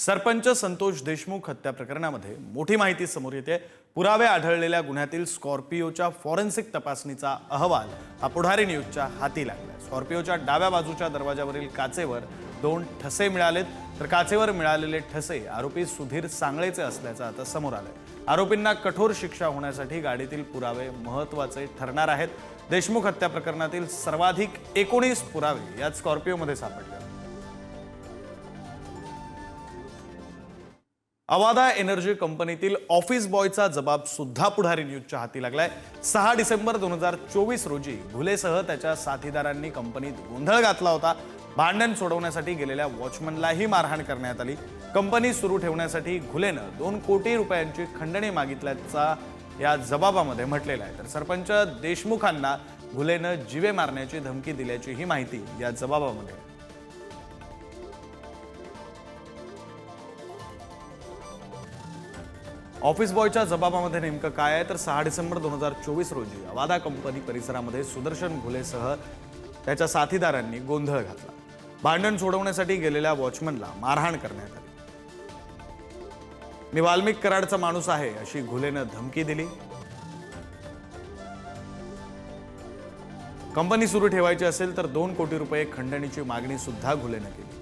सरपंच संतोष देशमुख हत्या प्रकरणामध्ये मोठी माहिती समोर येते। पुरावे आढळलेल्या गुन्ह्यातील स्कॉर्पिओच्या फॉरेन्सिक तपासणीचा अहवाल हा पुढारी न्यूजच्या हाती लागला। स्कॉर्पिओच्या डाव्या बाजूच्या दरवाजावरील काचेवर 2 ठसे मिळालेत, तर काचेवर मिळालेले ठसे आरोपी सुधीर सांगळेचे असल्याचं आता समोर आलंय। आरोपींना कठोर शिक्षा होण्यासाठी गाडीतील पुरावे महत्त्वाचे ठरणार आहेत। देशमुख हत्या प्रकरणातील सर्वाधिक 19 पुरावे यात स्कॉर्पिओमध्ये सापडले। अवादा एनर्जी कंपनीतील ऑफिस बॉयचा जबाब सुद्धा पुढारी न्यूजच्या हाती लागलाय। 6 डिसेंबर 2024 रोजी घुलेसह त्याच्या साथीदारांनी कंपनीत गोंधळ घातला होता। भांडण सोडवण्यासाठी गेलेल्या वॉचमनलाही मारहाण करण्यात आली। कंपनी सुरू ठेवण्यासाठी घुलेनं 2 कोटी रुपयांची खंडणी मागितल्याचा या जबाबामध्ये म्हटलेलं आहे। तर सरपंच देशमुखांना घुलेनं जीवे मारण्याची धमकी दिल्याची ही माहिती या जबाबामध्ये आहे। ऑफिस बॉयच्या जबाबामध्ये नेमकं काय आहे तर 6 डिसेंबर 2024 रोजी अवादा कंपनी परिसरामध्ये सुदर्शन घुलेसह त्याच्या साथीदारांनी गोंधळ घातला। भांडण सोडवण्यासाठी गेलेल्या वॉचमनला मारहाण करण्यात आली। मी वाल्मिक कराडचा माणूस आहे अशी घुलेनं धमकी दिली। कंपनी सुरू ठेवायची असेल तर 2 कोटी रुपये खंडणीची मागणी सुद्धा घुलेनं केली।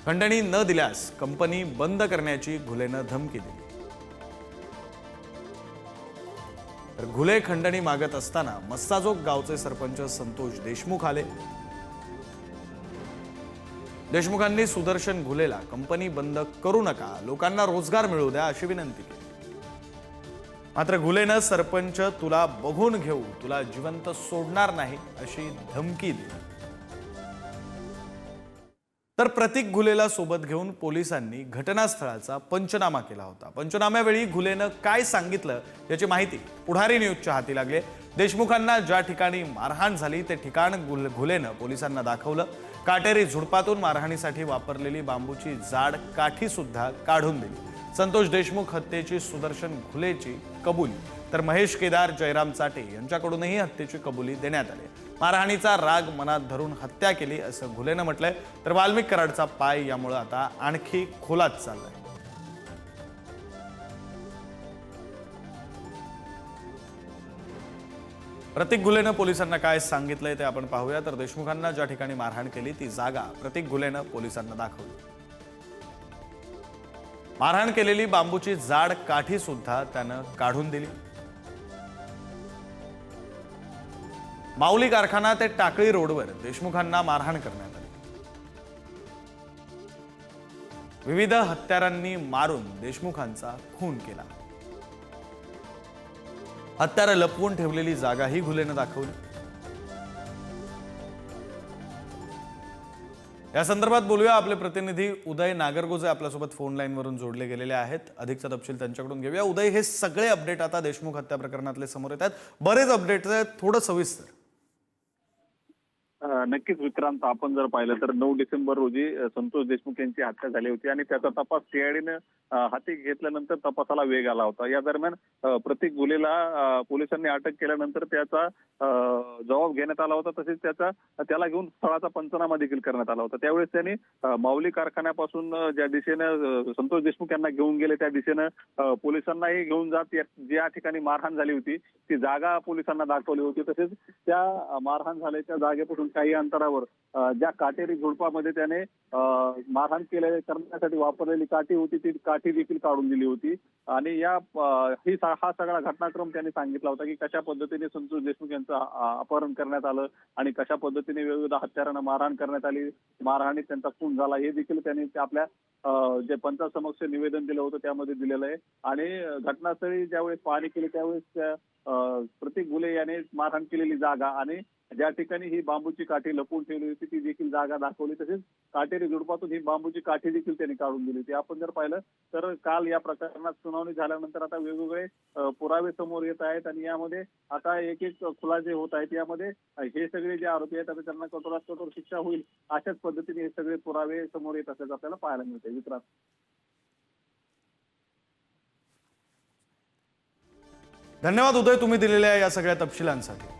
खंडणी न दिल्यास कंपनी बंद करण्याची घुलेनं धमकी दिली। तर घुले खंडणी मागत असताना मस्साजोग गावचे सरपंच संतोष देशमुख आले। देशमुखांनी सुदर्शन घुलेला कंपनी बंद करू नका, लोकांना रोजगार मिळू द्या अशी विनंती केली। मात्र घुलेनं सरपंच तुला बघून घेऊ, तुला जिवंत सोडणार नाही अशी धमकी दिली। तर प्रतीक घुलेला सोबत घेऊन पोलिसांनी घटनास्थळाचा पंचनामा केला होता। पंचनाम्यावेळी घुलेनं काय सांगितलं याची माहिती पुढारी न्यूजच्या हाती लागली। देशमुखांना ज्या ठिकाणी मारहाण झाली ते ठिकाण घुलेनं पोलिसांना दाखवलं। काटेरी झुडपातून मारहाणीसाठी वापरलेली बांबूची जाड काठी सुद्धा काढून दिली। संतोष देशमुख हत्येची सुदर्शन घुलेची कबुली, तर महेश केदार, जयराम चाटे यांच्याकडूनही हत्येची कबुली देण्यात आली। मारहाणीचा राग मनात धरून हत्या केली असं घुलेनं म्हटलंय। तर वाल्मिक कराडचा पाय यामुळे आता आणखी खोलात चाललाय। प्रतीक घुलेनं पोलिसांना काय सांगितलंय ते आपण पाहूया। तर देशमुखांना ज्या ठिकाणी मारहाण केली ती जागा प्रतीक घुलेनं पोलिसांना दाखवली। मारहाण केलेली बांबूची जाड काठी सुद्धा त्यानं काढून दिली। माऊली कारखाना ते टाकळी रोडवर देशमुखांना मारहाण करण्यात आली। विविध हत्यारांनी मारून देशमुखांचा खून केला। हत्यारं लपवून ठेवलेली जागाही घुलेनं दाखवली। या संदर्भात बोलूया, आपले प्रतिनिधी उदय नागरगोजे आपल्यासोबत फोन लाईनवरून जोडले गेलेले आहेत। अधिकचा तपशील त्यांच्याकडून घेऊया। उदय, हे सगळे अपडेट आता देशमुख हत्या प्रकरणातले समोर येत आहेत, बरेच अपडेट्स आहेत, थोडं सविस्तर। नक्कीच विक्रांत, आपण जर पाहिलं तर 9 डिसेंबर रोजी संतोष देशमुख यांची हत्या झाली होती आणि त्याचा तपास सीआयडीने हाती घेतल्यानंतर तपासाला वेग आला होता। या दरम्यान प्रतीक घुलेला पोलिसांनी अटक केल्यानंतर त्याचा जबाब घेण्यात आला होता। तसेच त्याला घेऊन स्थळाचा पंचनामा देखील करण्यात आला होता। त्यावेळेस त्यांनी माऊली कारखान्यापासून ज्या दिशेने संतोष देशमुख यांना घेऊन गेले त्या दिशेने पोलिसांनाही घेऊन जात ज्या ठिकाणी मारहाण झाली होती ती जागा पोलिसांना दाखवली होती। तसेच त्या मारहाण झाल्याच्या जागेपासून काही अंतरावर ज्या काटेरी झुडपामध्ये त्याने मारहाण करण्यासाठी वापरलेली काठी होती ती काठी देखील काढून दिली होती। आणि हा सगळा घटनाक्रम त्यांनी सांगितला होता की कशा पद्धतीने संतोष देशमुख यांचं अपहरण करण्यात आलं आणि कशा पद्धतीने विविध हत्यारांना मारहाण करण्यात आली, मारहाणीत त्यांचा खून झाला, हे देखील त्यांनी आपल्या जे पंचासमक्ष निवेदन दिलं होतं त्यामध्ये दिलेलं आहे। आणि घटनास्थळी ज्यावेळेस पाहणी केली त्यावेळेस प्रतीक घुले याने मारहाण केलेली जागा आणि ज्या ठिकाणी ही बांबूची काठी लपवून ठेवली होती ती देखील जागा दाखवली। तसेच काटेरी झुडपातून ही बांबूची काठी देखील त्यांनी काढून दिली होती। आपण जर पाहिलं तर काल या प्रकरणात सुनावणी झाल्यानंतर आता वेगवेगळे पुरावे समोर येत आहेत आणि यामध्ये आता एक एक खुलासे होत आहेत। यामध्ये हे सगळे जे आरोपी आहेत आता त्यांना कठोरात कठोर शिक्षा होईल अशाच पद्धतीने हे सगळे पुरावे समोर येत असल्याचं आपल्याला पाहायला मिळते। विक्रांत, धन्यवाद उदय, तुम्ही दिलेल्या या सगळ्या तपशिलांसाठी।